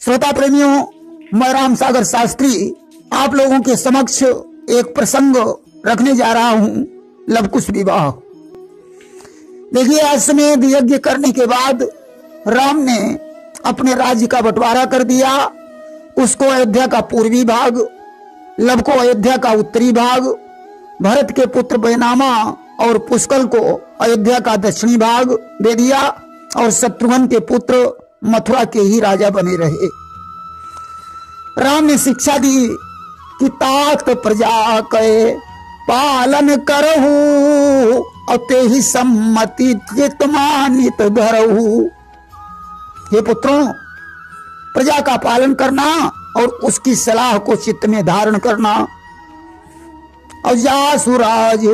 श्रोता प्रेमियों, मैं राम सागर शास्त्री आप लोगों के समक्ष एक प्रसंग रखने जा रहा हूं, लवकुश विवाह। देखिए, अश्वमेध यज्ञ करने के बाद राम ने अपने राज्य का बंटवारा कर दिया। उसको अयोध्या का पूर्वी भाग, लव को अयोध्या का उत्तरी भाग, भरत के पुत्र बैनामा और पुष्कल को अयोध्या का दक्षिणी भाग दे दिया और शत्रुघ्न के पुत्र मथुरा के ही राजा बने रहे। राम ने शिक्षा दी कि ताक्त प्रजा के पालन करहु और ते ही सम्मति चितमानित धरहु। हे पुत्रों, प्रजा का पालन करना और उसकी सलाह को चित्त में धारण करना। और जा सुराज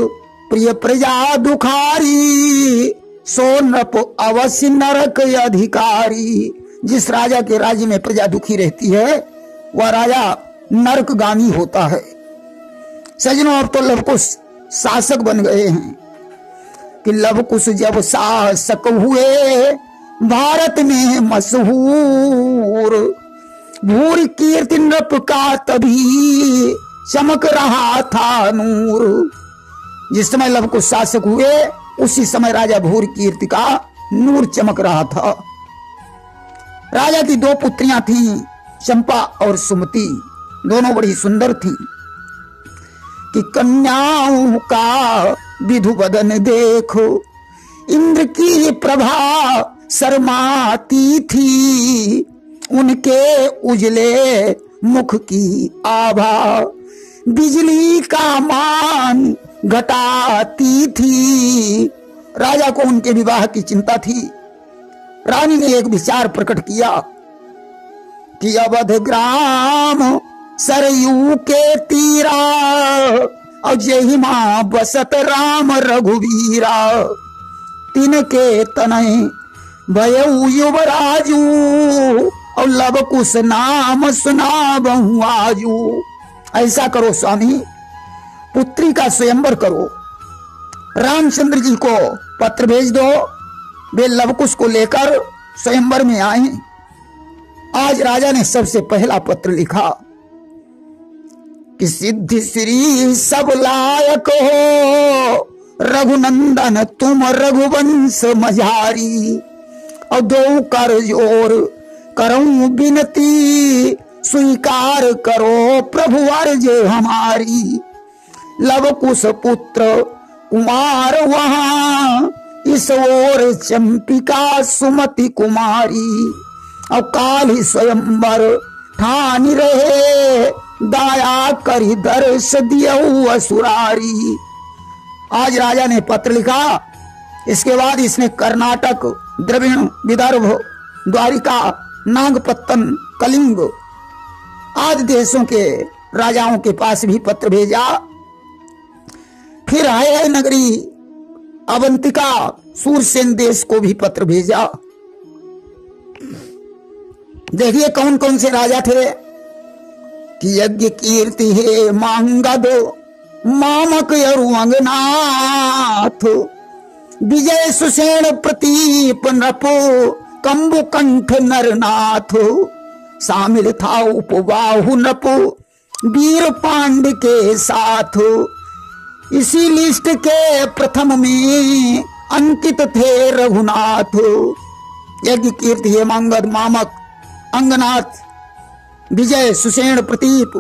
प्रिय प्रजा दुखारी, सो नृप अवश्य नरक अधिकारी। जिस राजा के राज्य में प्रजा दुखी रहती है वह राजा नरकगामी होता है। सजनों, अब तो लवकुश शासक बन गए हैं कि लवकुश जब शासक हुए भारत में मशहूर, भूर कीर्ति नृप का तभी चमक रहा था नूर। जिस समय लवकुश शासक हुए उसी समय राजा भूर कीर्ति का नूर चमक रहा था। राजा की दो पुत्रियां थीं, चंपा और सुमति। दोनों बड़ी सुंदर थीं कि कन्याओं का विधु बदन देखो, इंद्र की प्रभा शर्माती थी, उनके उजले मुख की आभा बिजली का मान घटाती थी। राजा को उनके विवाह की चिंता थी। रानी ने एक विचार प्रकट किया कि अवध ग्राम सरयू के तीरा और जही मां बसत राम रघुवीरा, तिनके तनय भयउ युवराजू और लवकुश नाम सुना बहु आजू। ऐसा करो स्वामी, पुत्री का स्वयंवर करो। रामचंद्र जी को पत्र भेज दो, वे लवकुश को लेकर स्वयंवर में आए। आज राजा ने सबसे पहला पत्र लिखा कि सिद्धि श्री सब लायक हो, रघुनंदन तुम रघुवंश मझारी, और दो कर जोर करूं विनती, स्वीकार करो प्रभु अर्ज हमारी। लवकुश पुत्र कुमार वहां, इस ओर चंपिका सुमति कुमारी, और काल ही स्वयंवर ठान रहे, दाया करी दर्श दियऊ असुरारी। आज राजा ने पत्र लिखा। इसके बाद इसने कर्नाटक, द्रविण, विदर्भ, द्वारिका, नागपत्तन, कलिंग आदि देशों के राजाओं के पास भी पत्र भेजा। फिर है नगरी अवंतिका, सूरसेन देश को भी पत्र भेजा। देखिए कौन कौन से राजा थे कि यज्ञ कीर्ति है मांगद मामक अंगनाथ, विजय सुसेन प्रतीप नृप कंबुकंठ नरनाथ, शामिल था उपबाहु नृप वीर पांड के साथ। इसी लिस्ट के प्रथम में अंकित थे रघुनाथ। यज्ञ कीर्ति हेमांगद मामक अंगनाथ, विजय सुसेन प्रतीप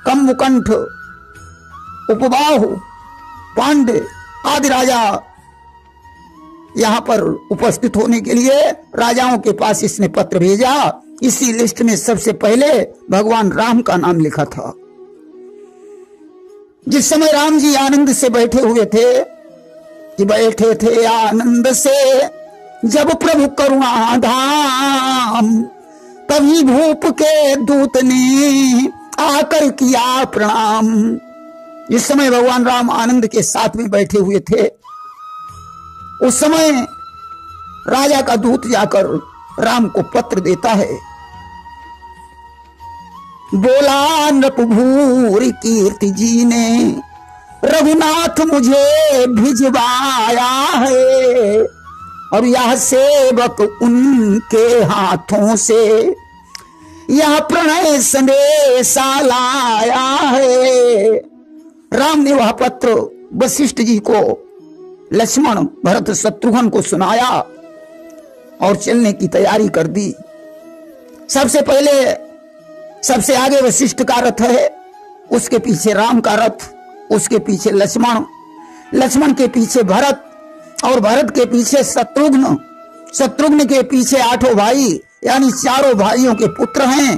कंबुकंठ उपबाहु पांडे आदि राजा यहाँ पर उपस्थित होने के लिए राजाओं के पास इसने पत्र भेजा। इसी लिस्ट में सबसे पहले भगवान राम का नाम लिखा था। जिस समय राम जी आनंद से बैठे हुए थे कि बैठे थे आनंद से जब प्रभु करुणा धाम, तभी भूप के दूत ने आकर किया प्रणाम। जिस समय भगवान राम आनंद के साथ में बैठे हुए थे उस समय राजा का दूत जाकर राम को पत्र देता है। बोला नृपभूर कीर्ति जी ने रघुनाथ मुझे भिजवाया है, और यह सेवक उनके हाथों से यह प्रणय संदेशा लाया है। राम ने वह पत्र वशिष्ठ जी को, लक्ष्मण, भरत, शत्रुघ्न को सुनाया और चलने की तैयारी कर दी। सबसे पहले, सबसे आगे वशिष्ठ का रथ है, उसके पीछे राम का रथ, उसके पीछे लक्ष्मण, लक्ष्मण के पीछे भरत और भरत के पीछे शत्रुघ्न, शत्रुघ्न के पीछे 8 भाई, यानी 4 भाइयों के पुत्र हैं।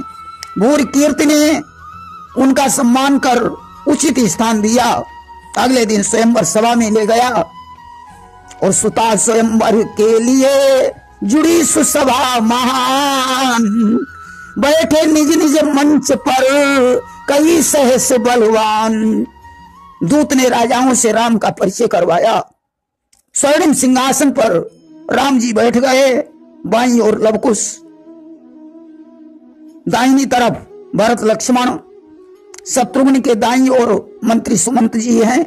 भूरि कीर्ति ने उनका सम्मान कर उचित स्थान दिया। अगले दिन स्वयंवर सभा में ले गया और सुता स्वयंवर के लिए जुड़ी सुसभा महान, बैठे निज निज मंच पर कई सहस बलवान। दूत ने राजाओं से राम का परिचय करवाया। स्वर्णिम सिंहासन पर राम जी बैठ गए, बाईं ओर लवकुश, दाहिनी तरफ भरत लक्ष्मण, शत्रुघ्न के दाईं ओर मंत्री सुमंत जी हैं।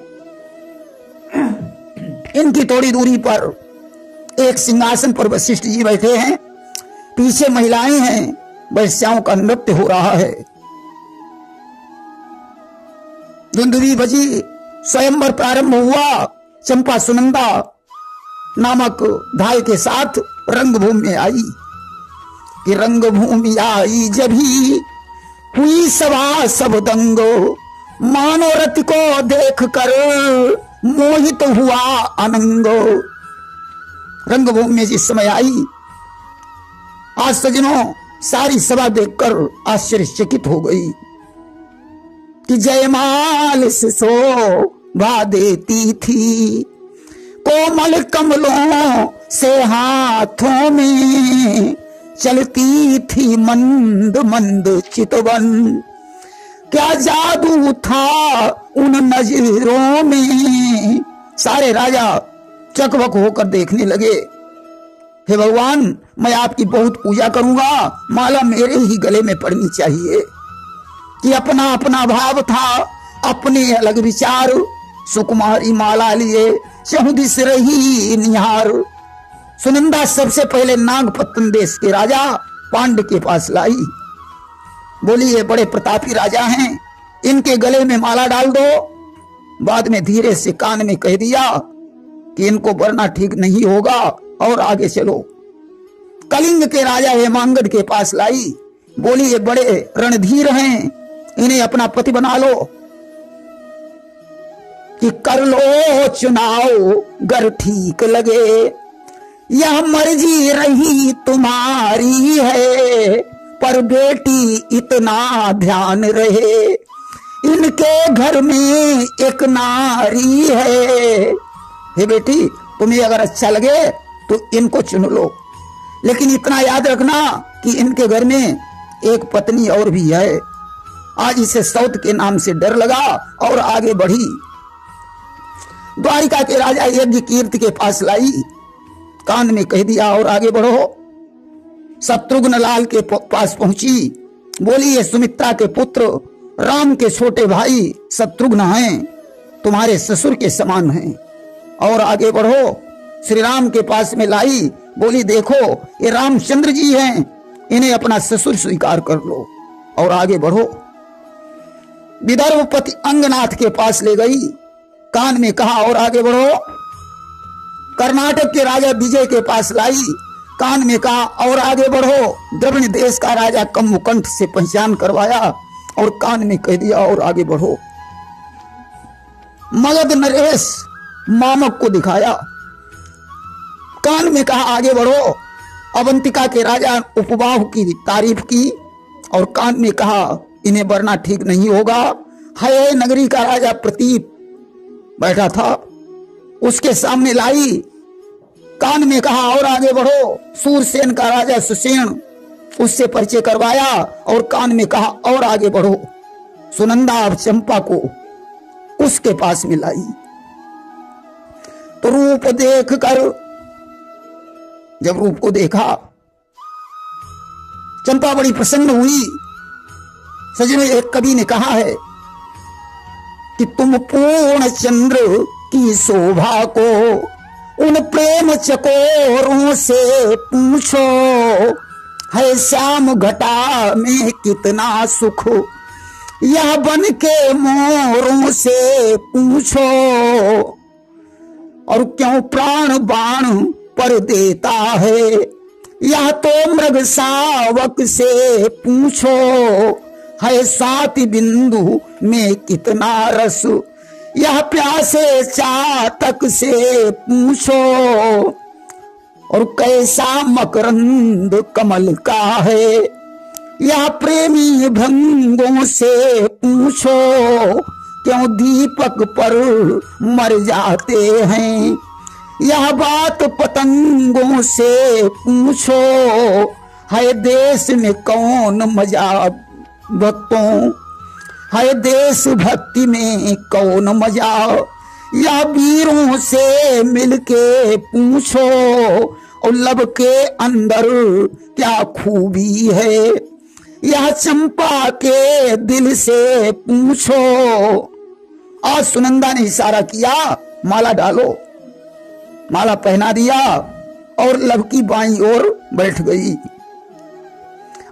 इनकी थोड़ी दूरी पर एक सिंहासन पर वशिष्ठ जी बैठे हैं। पीछे महिलाएं हैं, वैश्याओं का नृत्य हो रहा है। धुंधुली बजी, स्वयंवर प्रारंभ हुआ। चंपा सुनंदा नामक धाय के साथ रंगभूमि में आई कि रंगभूमि आई जभी हुई सभा सब दंगो, मानो रति को देख कर मोहित हुआ अनंगो। रंगभूमि में जिस समय आई, आज सजनों सारी सभा देखकर आश्चर्यचकित हो गई कि जयमाल से शोभा देती थी, कोमल कमलों से हाथों में चलती थी मंद मंद चितवन। क्या जादू था उन नजरों में। सारे राजा चकबक होकर देखने लगे। हे भगवान, मैं आपकी बहुत पूजा करूंगा, माला मेरे ही गले में पड़नी चाहिए। कि अपना अपना भाव था, अपने अलग विचार, सुकुमारी माला लिए चहुदिस रही निहार। सुनंदा सबसे पहले नागपत्तन देश के राजा पांड के पास लाई। बोली, ये बड़े प्रतापी राजा हैं, इनके गले में माला डाल दो। बाद में धीरे से कान में कह दिया कि इनको वरना ठीक नहीं होगा और आगे चलो। कलिंग के राजा हेमांगद के पास लाई। बोली, ये बड़े रणधीर हैं, इन्हें अपना पति बना लो। कि कर लो चुनाव गर ठीक लगे, यह मर्जी रही तुम्हारी है, पर बेटी इतना ध्यान रहे, इनके घर में एक नारी है। हे बेटी, तुम्हें अगर अच्छा लगे तो इनको चुन लो, लेकिन इतना याद रखना कि इनके घर में एक पत्नी और भी है। आज इसे सौत के नाम से डर लगा और आगे बढ़ी। द्वारिका के राजा यज्ञ कीर्ति के पास लाई। कान में कह दिया और आगे बढ़ो। शत्रुघ्न लाल के पास पहुंची। बोली, ये सुमित्रा के पुत्र राम के छोटे भाई शत्रुघ्न हैं, तुम्हारे ससुर के समान हैं, और आगे बढ़ो। श्री राम के पास में लाई। बोली, देखो ये रामचंद्र जी हैं, इन्हें अपना ससुर स्वीकार कर लो और आगे बढ़ो। विदर्भपति अंगनाथ के पास ले गई। कान में कहा और आगे बढ़ो। कर्नाटक के राजा विजय के पास लाई। कान में कहा और आगे बढ़ो। द्रविड़ देश का राजा कम्मुकंठ से पहचान करवाया और कान में कह दिया और आगे बढ़ो। मगध नरेश मामक को दिखाया। कान में कहा आगे बढ़ो। अवंतिका के राजा उपबाहु की तारीफ की और कान में कहा इन्हें वरना ठीक नहीं होगा। है नगरी का राजा प्रतीप बैठा था, उसके सामने लाई। कान में कहा और आगे बढ़ो। सूरसेन का राजा सुसेन, उससे परिचय करवाया और कान में कहा और आगे बढ़ो। सुनंदा अब चंपा को उसके पास में लाई। तो रूप देख कर, जब रूप को देखा, चंपा बड़ी प्रसन्न हुई। सजनों, एक कवि ने कहा है कि तुम पूर्ण चंद्र की शोभा को उन प्रेम चकोरों से पूछो, है श्याम घटा में कितना सुख, यह बन के मोरों से पूछो। और क्यों प्राण बाण पर देता है, यह तो मृग शावक से पूछो। है 7 बिंदु में कितना रस, यह प्यासे चातक से पूछो। और कैसा मकरंद कमल का है, यह प्रेमी भृंगों से पूछो। क्यों दीपक पर मर जाते हैं, यह बात पतंगों से पूछो। है देश में कौन मजा भक्तों, है देश भक्ति में कौन मजा, यह वीरों से मिलके पूछो। और लब के अंदर क्या खूबी है, यह चंपा के दिल से पूछो। आज सुनंदा ने इशारा किया, माला डालो। माला पहना दिया और लब की बाईं ओर बैठ गई।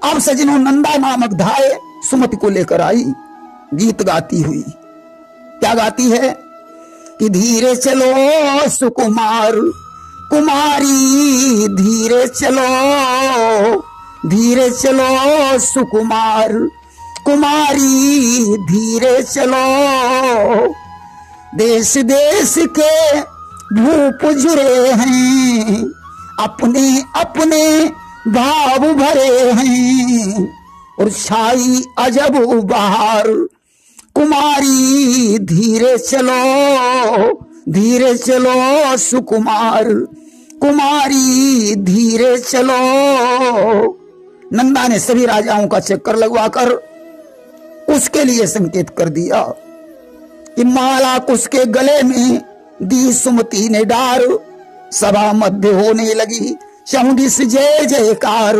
अब सजनों नंदा नामक धाय सुमति को लेकर आई, गीत गाती हुई। क्या गाती है कि धीरे चलो सुकुमार कुमारी, धीरे चलो सुकुमार कुमारी, धीरे चलो। देश देश के भूप जुड़े हैं, अपने अपने भाव भरे हैं। और छाई अजब बहार, कुमारी धीरे चलो सुकुमार कुमारी, धीरे चलो। नंदा ने सभी राजाओं का चक्कर लगवाकर उसके लिए संकेत कर दिया कि माला उसके गले में दी सुमति ने डार। सभा मध्य होने लगी चौंडिस जय जयकार।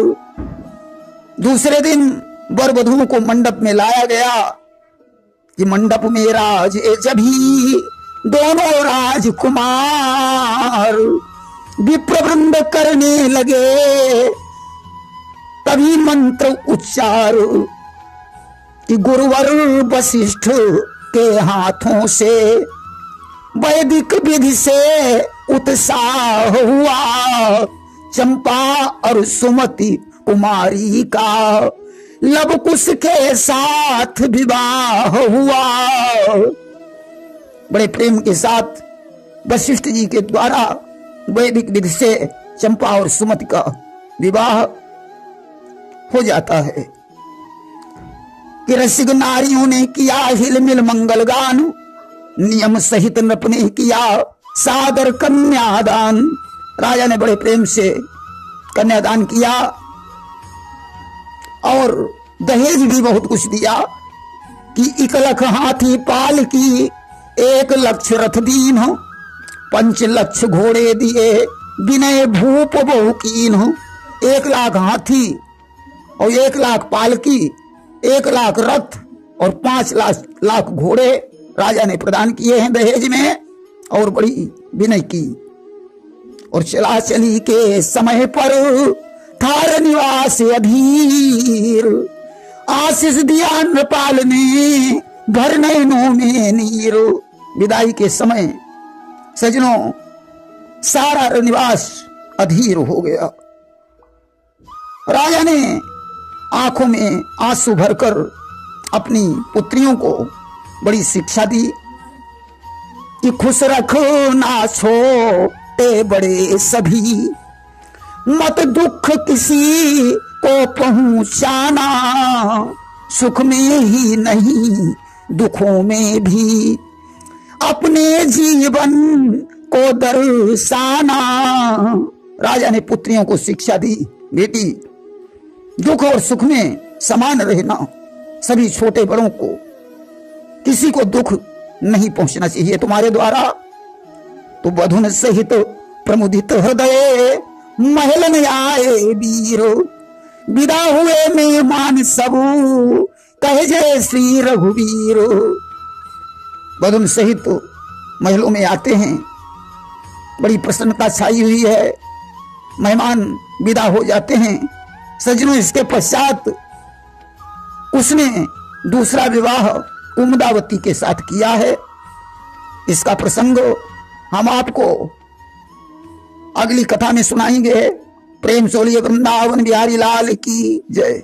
दूसरे दिन वर वधुओं को मंडप में लाया गया कि मंडप में राजे जभी दोनों राजकुमार। विप्रवृंद करने लगे तभी मंत्र उच्चार कि गुरुवर वशिष्ठ के हाथों से वैदिक विधि से उत्साह हुआ। चंपा और सुमति कुमारी का लवकुश के साथ विवाह हुआ। बड़े प्रेम के साथ वशिष्ठ जी के द्वारा वैदिक विधि से चंपा और सुमति का विवाह हो जाता है कि रसिक नारियों ने किया हिलमिल मंगल गान। नियम सहित नृप ने किया सादर कन्यादान। राजा ने बड़े प्रेम से कन्यादान किया और दहेज भी बहुत कुछ दिया कि 1 लाख हाथी पाल की 1 लाख रथ दीन हो, 5 लाख घोड़े दिए विनय भूप बहु कीन हो। 1 लाख हाथी और 1 लाख पालकी, 1 लाख रथ और 5 लाख घोड़े राजा ने प्रदान किए हैं दहेज में और बड़ी विनय की। और चला चली के समय पर थार निवास अधीर। आशीष दिया नृपाल ने भर नयनों में नीर। विदाई के समय सजनों सारा निवास अधीर हो गया। राजा ने आंखों में आंसू भरकर अपनी पुत्रियों को बड़ी शिक्षा दी कि खुश रखो ना छोटे बड़े सभी, मत दुख किसी को पहुंचाना। सुख में ही नहीं दुखों में भी अपने जीवन को दर्शाना। राजा ने पुत्रियों को शिक्षा दी, बेटी दुख और सुख में समान रहना। सभी छोटे बड़ों को किसी को दुख नहीं पहुंचना चाहिए तुम्हारे द्वारा। तो वधुन सहित प्रमुदित हृदय महल में आए वीर। विदा हुए मेहमान सब कहे जय श्री रघुवीर। वधुन सहित महलों में आते हैं, बड़ी प्रसन्नता छाई हुई है। मेहमान विदा हो जाते हैं सज्जनों, इसके पश्चात उसने दूसरा विवाह कुमुदावती के साथ किया है। इसका प्रसंग हम आपको अगली कथा में सुनाएंगे। प्रेम सोलिए वृंदावन बिहारी लाल की जय।